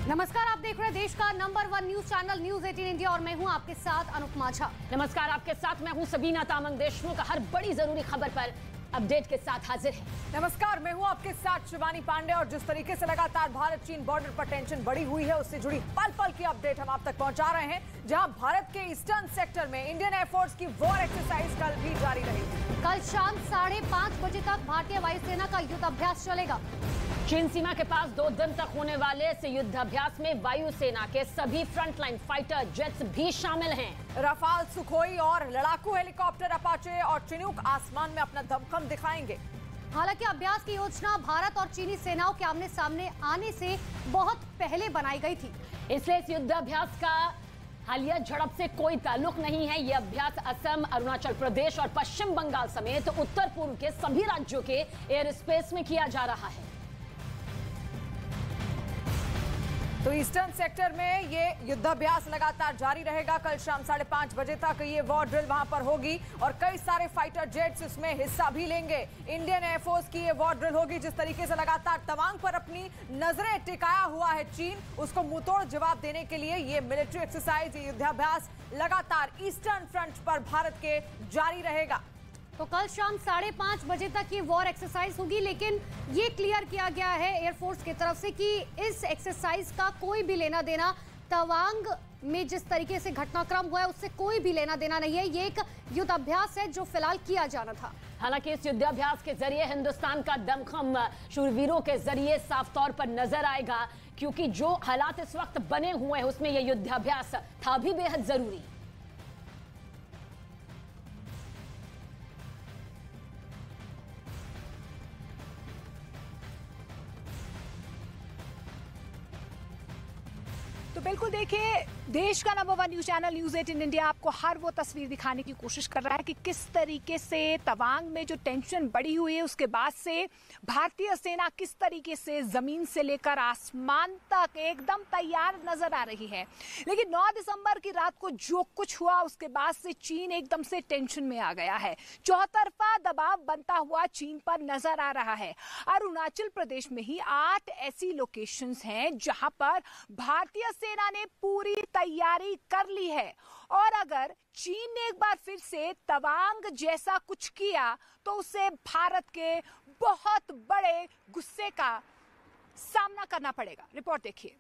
नमस्कार, आप देख रहे हैं देश का number 1 news channel news 18 India और मैं हूं आपके साथ अनुपमा झा। नमस्कार, आपके साथ मैं हूं सबीना तामंग। देशमुख हर बड़ी जरूरी खबर पर अपडेट के साथ हाजिर है। नमस्कार, मैं हूं आपके साथ शिवानी पांडे और जिस तरीके से लगातार भारत चीन बॉर्डर पर टेंशन बढ़ी हुई है उससे जुड़ी पल पल की अपडेट हम आप तक पहुंचा रहे हैं, जहां भारत के ईस्टर्न सेक्टर में इंडियन एयरफोर्स की वॉर एक्सरसाइज कल भी जारी रहेगी। कल शाम 5:30 बजे तक भारतीय वायुसेना का युद्ध अभ्यास चलेगा। चीन सीमा के पास 2 दिन तक होने वाले इस युद्धाभ्यास में वायुसेना के सभी फ्रंटलाइन फाइटर जेट्स भी शामिल हैं। रफाल, सुखोई और लड़ाकू हेलीकॉप्टर अपाचे और चिनूक आसमान में अपना दमखम दिखाएंगे। हालांकि अभ्यास की योजना भारत और चीनी सेनाओं के आमने सामने आने से बहुत पहले बनाई गई थी, इसलिए इस युद्धाभ्यास का हालिया झड़प से कोई ताल्लुक नहीं है। यह अभ्यास असम, अरुणाचल प्रदेश और पश्चिम बंगाल समेत उत्तर पूर्व के सभी राज्यों के एयर स्पेस में किया जा रहा है। तो ईस्टर्न सेक्टर में ये युद्धाभ्यास लगातार जारी रहेगा। कल शाम 5:30 बजे तक ये वॉर ड्रिल वहां पर होगी और कई सारे फाइटर जेट्स इसमें हिस्सा भी लेंगे। इंडियन एयरफोर्स की ये वॉर ड्रिल होगी। जिस तरीके से लगातार तवांग पर अपनी नजरें टिकाया हुआ है चीन, उसको मुंहतोड़ जवाब देने के लिए ये मिलिट्री एक्सरसाइज, ये युद्धाभ्यास लगातार ईस्टर्न फ्रंट पर भारत के जारी रहेगा। तो कल शाम 5:30 बजे तक ये वॉर एक्सरसाइज होगी, लेकिन ये क्लियर किया गया है एयरफोर्स की तरफ से कि इस एक्सरसाइज का कोई भी लेना देना तवांग में जिस तरीके से घटनाक्रम हुआ है उससे कोई भी लेना देना नहीं है। ये एक युद्ध अभ्यास है जो फिलहाल किया जाना था। हालांकि इस युद्धाभ्यास के जरिए हिंदुस्तान का दमखम शूरवीरों के जरिए साफ तौर पर नजर आएगा, क्योंकि जो हालात इस वक्त बने हुए हैं उसमें यह युद्धाभ्यास था भी बेहद जरूरी। तो बिल्कुल देखिए, देश का number 1 news channel news 18 India आपको हर वो तस्वीर दिखाने की कोशिश कर रहा है कि किस तरीके से तवांग में जो टेंशन बढ़ी हुई है उसके बाद से भारतीय सेना किस तरीके से जमीन से लेकर आसमान तक एकदम तैयार नजर आ रही है। लेकिन 9 दिसंबर की रात को जो कुछ हुआ उसके बाद से चीन एकदम से टेंशन में आ गया है। चौतरफा दबाव बनता हुआ चीन पर नजर आ रहा है। अरुणाचल प्रदेश में ही 8 ऐसी लोकेशंस हैं जहां पर भारतीय सेना ने पूरी तैयारी कर ली है और अगर चीन ने एक बार फिर से तवांग जैसा कुछ किया तो उसे भारत के बहुत बड़े गुस्से का सामना करना पड़ेगा। रिपोर्ट देखिए।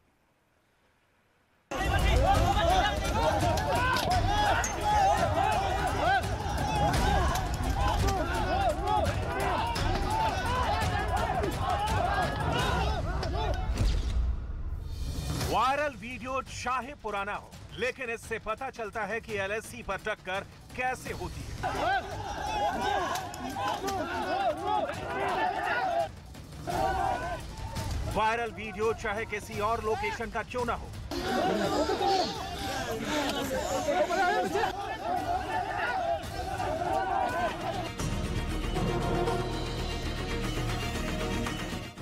वायरल वीडियो चाहे पुराना हो, लेकिन इससे पता चलता है कि एलएसी पर टक्कर कैसे होती है। वायरल वीडियो चाहे किसी और लोकेशन का क्यों ना हो,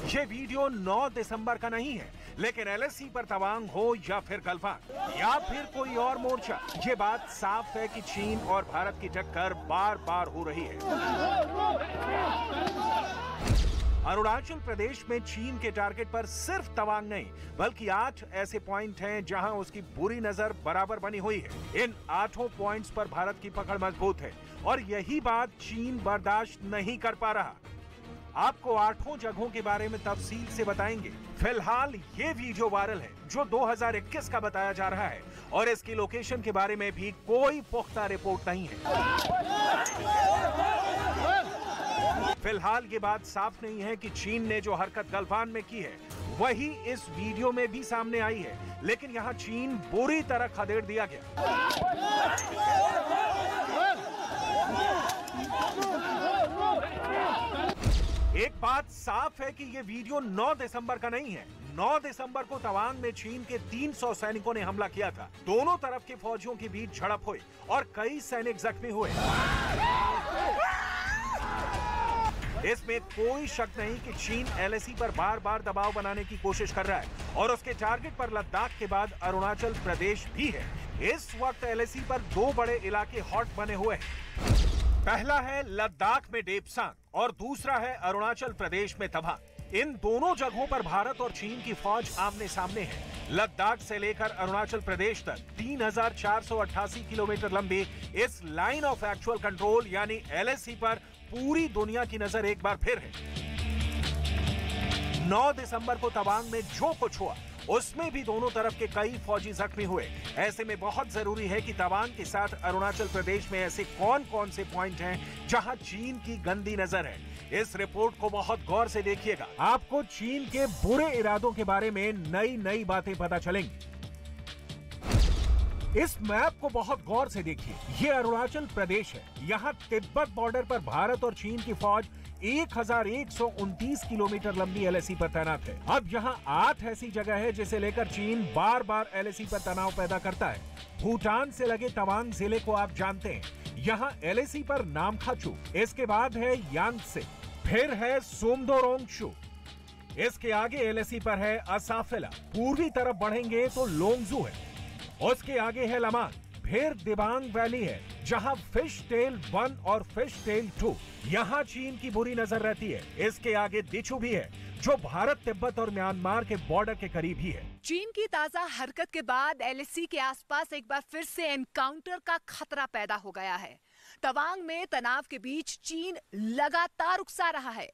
ये वीडियो 9 दिसंबर का नहीं है, लेकिन एलएसी पर तवांग हो या फिर गलवान या फिर कोई और मोर्चा, ये बात साफ है कि चीन और भारत की टक्कर बार बार हो रही है। अरुणाचल प्रदेश में चीन के टारगेट पर सिर्फ तवांग नहीं बल्कि 8 ऐसे पॉइंट हैं जहां उसकी बुरी नजर बराबर बनी हुई है। इन 8 पॉइंट्स पर भारत की पकड़ मजबूत है और यही बात चीन बर्दाश्त नहीं कर पा रहा। आपको 8 जगहों के बारे में तफसील से बताएंगे। फिलहाल ये वीडियो वायरल है जो 2021 का बताया जा रहा है और इसकी लोकेशन के बारे में भी कोई पुख्ता रिपोर्ट नहीं है। फिलहाल ये बात साफ नहीं है कि चीन ने जो हरकत गलवान में की है वही इस वीडियो में भी सामने आई है, लेकिन यहाँ चीन बुरी तरह खदेड़ दिया गया। एक बात साफ है कि ये वीडियो 9 दिसंबर का नहीं है। 9 दिसंबर को तवांग में चीन के 300 सैनिकों ने हमला किया था। दोनों तरफ के फौजियों के बीच झड़प हुई और कई सैनिक जख्मी हुए। इसमें कोई शक नहीं कि चीन एलएसी पर बार बार दबाव बनाने की कोशिश कर रहा है और उसके टारगेट पर लद्दाख के बाद अरुणाचल प्रदेश भी है। इस वक्त एलएसी पर 2 बड़े इलाके हॉट बने हुए हैं। पहला है लद्दाख में डेप्सांग और दूसरा है अरुणाचल प्रदेश में तवांग। इन दोनों जगहों पर भारत और चीन की फौज आमने सामने है। लद्दाख से लेकर अरुणाचल प्रदेश तक 3,488 किलोमीटर लंबी इस लाइन ऑफ एक्चुअल कंट्रोल यानी LAC पर पूरी दुनिया की नजर एक बार फिर है। 9 दिसंबर को तवांग में जो कुछ हुआ उसमें भी दोनों तरफ के कई फौजी जख्मी हुए। ऐसे में बहुत जरूरी है कि तवांग के साथ अरुणाचल प्रदेश में ऐसे कौन कौन से पॉइंट हैं जहां चीन की गंदी नजर है। इस रिपोर्ट को बहुत गौर से देखिएगा, आपको चीन के बुरे इरादों के बारे में नई नई बातें पता चलेंगी। इस मैप को बहुत गौर से देखिए, ये अरुणाचल प्रदेश है। यहाँ तिब्बत बॉर्डर पर भारत और चीन की फौज 1,129 किलोमीटर लंबी LAC पर तैनात है। अब यहाँ 8 ऐसी जगह है जिसे लेकर चीन बार बार LAC पर तनाव पैदा करता है। भूटान से लगे तवांग जिले को आप जानते हैं, यहाँ LAC पर नामखाचू, इसके बाद है यांगसे, फिर है सोमदोरोंगशु, इसके आगे LAC पर है असाफेला, पूर्वी तरफ बढ़ेंगे तो लोंगजू है, उसके आगे है लमान, फिर दिबांग वैली है जहां फिश टेल 1 और फिश टेल 2, यहां चीन की बुरी नजर रहती है। इसके आगे दिचू भी है जो भारत, तिब्बत और म्यांमार के बॉर्डर के करीब ही है। चीन की ताजा हरकत के बाद LAC के आसपास एक बार फिर से एनकाउंटर का खतरा पैदा हो गया है। तवांग में तनाव के बीच चीन लगातार उकसा रहा है।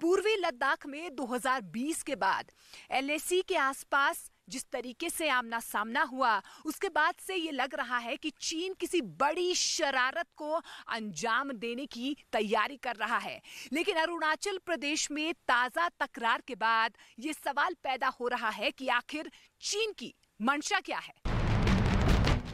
पूर्वी लद्दाख में 2020 के बाद LAC के आसपास जिस तरीके से आमना सामना हुआ, उसके बाद से ये लग रहा है कि चीन किसी बड़ी शरारत को अंजाम देने की तैयारी कर रहा है। लेकिन अरुणाचल प्रदेश में ताजा तकरार के बाद ये सवाल पैदा हो रहा है कि आखिर चीन की मंशा क्या है।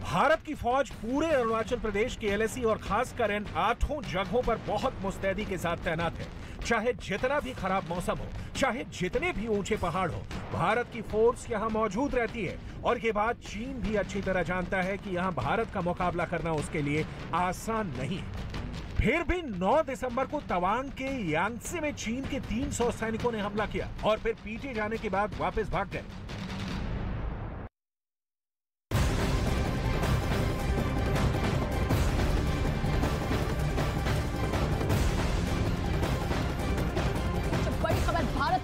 भारत की फौज पूरे अरुणाचल प्रदेश के LAC और खासकर इन 8 जगहों पर बहुत मुस्तैदी के साथ तैनात है। चाहे जितना भी खराब मौसम हो, चाहे जितने भी ऊंचे पहाड़ हो, भारत की फोर्स यहां मौजूद रहती है। और ये बात चीन भी अच्छी तरह जानता है कि यहां भारत का मुकाबला करना उसके लिए आसान नहीं है। फिर भी 9 दिसंबर को तवांग के यांगसे में चीन के 300 सैनिकों ने हमला किया और फिर पीटे जाने के बाद वापस भाग गए।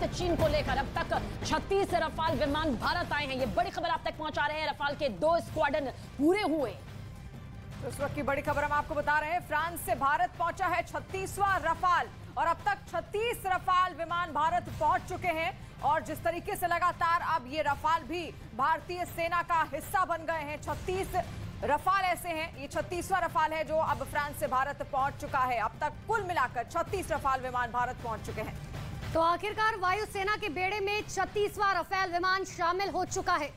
चीन को लेकर अब तक 36 रफाल विमान भारत आए हैं। ये बड़ी खबर आप तक पहुंचा रहे हैं। रफाल के 2 स्क्वाड्रन पूरे हुए। तो इस वक्त की बड़ी खबर हम आपको बता रहे हैं, फ्रांस से भारत पहुंचा है 36वां रफाल और अब तक 36 रफाल विमान भारत पहुंच चुके हैं। और जिस तरीके से लगातार अब ये रफाल भी भारतीय सेना का हिस्सा बन गए हैं। 36 रफाल ऐसे हैं, ये 36वां रफाल है जो अब फ्रांस से भारत पहुंच चुका है। अब तक कुल मिलाकर 36 रफाल विमान भारत पहुंच चुके हैं। तो आखिरकार वायुसेना के बेड़े में 36वां रफाल विमान शामिल हो चुका है।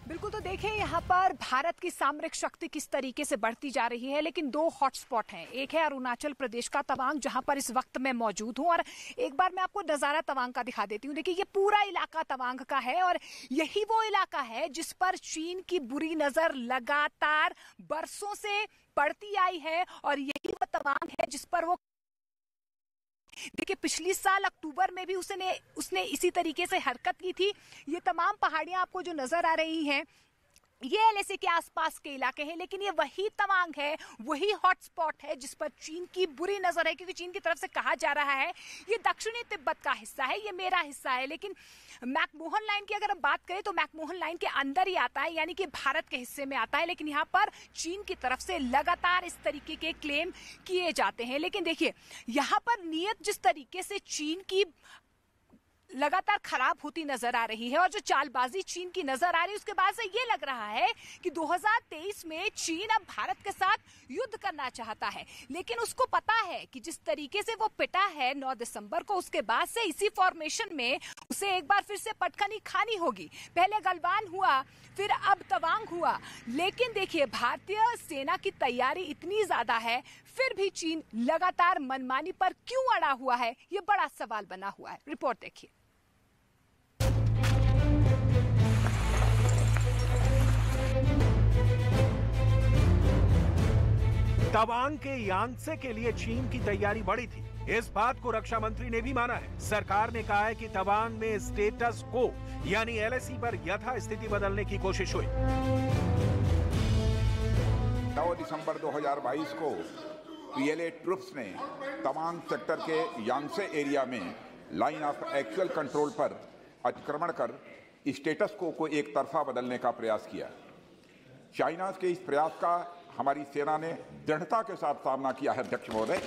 बिल्कुल, तो देखें यहाँ पर भारत की सामरिक शक्ति किस तरीके से बढ़ती जा रही है। लेकिन 2 हॉटस्पॉट हैं। एक है अरुणाचल प्रदेश का तवांग, जहां पर इस वक्त मैं मौजूद हूं। और एक बार मैं आपको नजारा तवांग का दिखा देती हूँ। देखिए, ये पूरा इलाका तवांग का है और यही वो इलाका है जिस पर चीन की बुरी नजर लगातार बरसों से पड़ती आई है। और यही वो तवांग है जिस पर वो, देखिए, पिछली साल अक्टूबर में भी उसने इसी तरीके से हरकत की थी। ये तमाम पहाड़ियां आपको जो नजर आ रही हैं, ये LAC के आसपास के इलाके हैं। लेकिन ये वही तवांग है, वही हॉटस्पॉट है जिस पर चीन की बुरी नजर है। क्योंकि चीन की तरफ से कहा जा रहा है ये दक्षिणी तिब्बत का हिस्सा है, ये मेरा हिस्सा है। लेकिन मैकमोहन लाइन की अगर हम बात करें तो मैकमोहन लाइन के अंदर ही आता है, यानी कि भारत के हिस्से में आता है। लेकिन यहाँ पर चीन की तरफ से लगातार इस तरीके के क्लेम किए जाते हैं। लेकिन देखिए, यहाँ पर नीयत जिस तरीके से चीन की लगातार खराब होती नजर आ रही है और जो चालबाजी चीन की नजर आ रही है, उसके बाद से ये लग रहा है कि 2023 में चीन अब भारत के साथ युद्ध करना चाहता है। लेकिन उसको पता है कि जिस तरीके से वो पिटा है 9 दिसंबर को, उसके बाद से इसी फॉर्मेशन में उसे एक बार फिर से पटखनी खानी होगी। पहले गलवान हुआ, फिर अब तवांग हुआ। लेकिन देखिए, भारतीय सेना की तैयारी इतनी ज्यादा है, फिर भी चीन लगातार मनमानी पर क्यों अड़ा हुआ है, ये बड़ा सवाल बना हुआ है। रिपोर्ट देखिए। तवांग के यांगसे के लिए चीन की तैयारी बढ़ी थी। इस बात को रक्षा मंत्री ने भी माना है। सरकार ने कहा है कि तवांग में स्टेटस को यानी LAC पर यथास्थिति बदलने की कोशिश हुई। 9 दिसंबर 2022 को PLA ट्रुप्स ने तवांग सेक्टर के यांगसे एरिया में लाइन ऑफ एक्चुअल कंट्रोल पर अतिक्रमण कर स्टेटस को एक तरफा बदलने का प्रयास किया। चाइना के इस प्रयास का हमारी सेना ने दृढ़ता के साथ सामना किया है अध्यक्ष महोदय,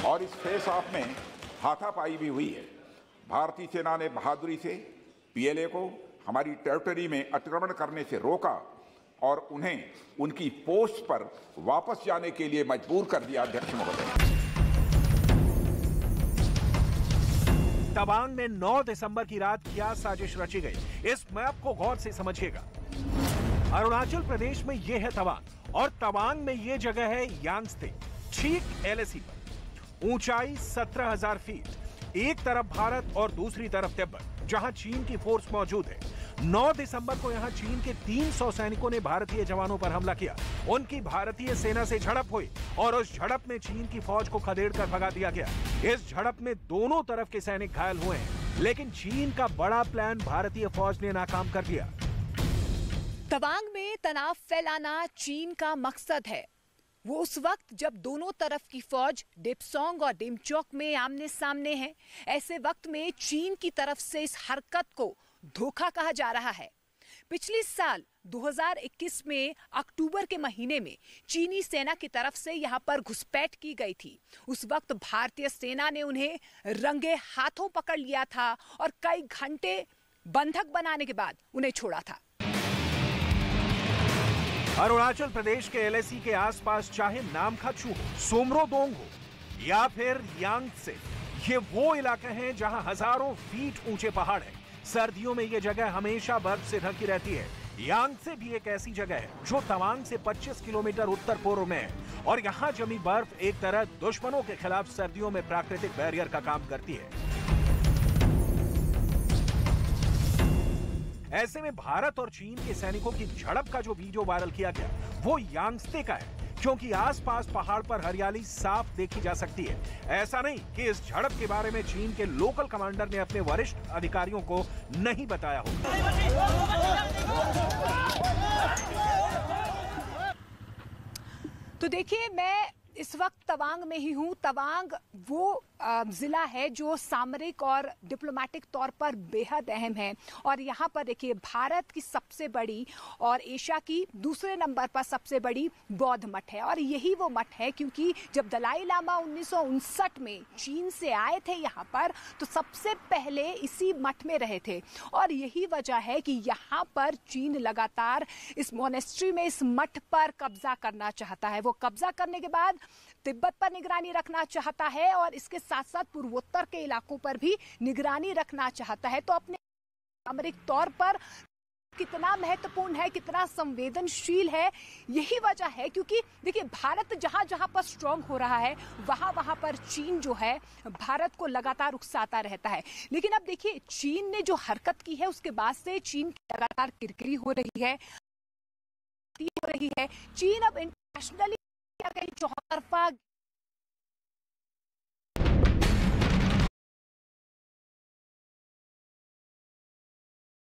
और इस फेस ऑफ में हाथापाई भी हुई है। भारतीय सेना ने बहादुरी से PLA को हमारी टेरिटरी में अतिक्रमण करने से रोका और उन्हें उनकी पोस्ट पर वापस जाने के लिए मजबूर कर दिया अध्यक्ष महोदय। तवांग में 9 दिसंबर की रात क्या साजिश रची गई, इस मैप को गौर से समझिएगा। अरुणाचल प्रदेश में यह है तवांग और तवांग में यह जगह है यांगत्से, ठीक LAC पर। ऊंचाई 17,000 फीट, एक तरफ भारत और दूसरी तरफ तिब्बत, जहां चीन की फोर्स मौजूद है। 9 दिसंबर को यहां चीन के 300 सैनिकों ने भारतीय जवानों पर हमला किया। उनकी भारतीय सेना से झड़प हुई और उस झड़प में चीन की फौज को खदेड़कर भगा दिया गया। इस झड़प में दोनों तरफ के सैनिक घायल हुए हैं, लेकिन चीन का बड़ा प्लान भारतीय फौज ने नाकाम कर दिया। तवांग में तनाव फैलाना चीन का मकसद है। वो उस वक्त जब दोनों तरफ की फौज डेप्सोंग और डेमचोक में आमने सामने है, ऐसे वक्त में चीन की तरफ से इस हरकत को धोखा कहा जा रहा है। पिछले साल 2021 में अक्टूबर के महीने में चीनी सेना की तरफ से यहां पर घुसपैठ की गई थी। उस वक्त भारतीय सेना ने उन्हें रंगे हाथों पकड़ लिया था और कई घंटे बंधक बनाने के बाद उन्हें छोड़ा था। अरुणाचल प्रदेश के LAC के आसपास चाहे नामखाचू हो, सोमरोदोंग हो या फिर यांगत्से, ये वो इलाके हैं जहां हजारों फीट ऊंचे पहाड़ हैं। सर्दियों में ये जगह हमेशा बर्फ से ढकी रहती है। यांगत्से भी एक ऐसी जगह है जो तवांग से 25 किलोमीटर उत्तर पूर्व में है और यहाँ जमी बर्फ एक तरह दुश्मनों के खिलाफ सर्दियों में प्राकृतिक बैरियर का काम करती है। ऐसे में भारत और चीन के सैनिकों की झड़प का जो वीडियो वायरल किया गया वो यांगत्से का है, क्योंकि आसपास पहाड़ पर हरियाली साफ देखी जा सकती है। ऐसा नहीं कि इस झड़प के बारे में चीन के लोकल कमांडर ने अपने वरिष्ठ अधिकारियों को नहीं बताया हो। तो देखिए, मैं इस वक्त तवांग में ही हूँ। तवांग वो जिला है जो सामरिक और डिप्लोमेटिक तौर पर बेहद अहम है और यहाँ पर देखिए भारत की सबसे बड़ी और एशिया की दूसरे नंबर पर सबसे बड़ी बौद्ध मठ है। और यही वो मठ है क्योंकि जब दलाई लामा 1959 में चीन से आए थे यहाँ पर, तो सबसे पहले इसी मठ में रहे थे और यही वजह है कि यहाँ पर चीन लगातार इस मोनेस्ट्री में, इस मठ पर कब्जा करना चाहता है। वो कब्जा करने के बाद तिब्बत पर निगरानी रखना चाहता है और इसके साथ साथ पूर्वोत्तर के इलाकों पर भी निगरानी रखना चाहता है। तो अपने सामरिक तौर पर कितना महत्वपूर्ण है, कितना संवेदनशील है, यही वजह है क्योंकि देखिए भारत जहां जहां पर स्ट्रांग हो रहा है वहां वहां पर चीन जो है भारत को लगातार उकसाता रहता है। लेकिन अब देखिए चीन ने जो हरकत की है उसके बाद से चीन की लगातार किरकिरी हो रही है। चीन अब इंटरनेशनली चौतरफा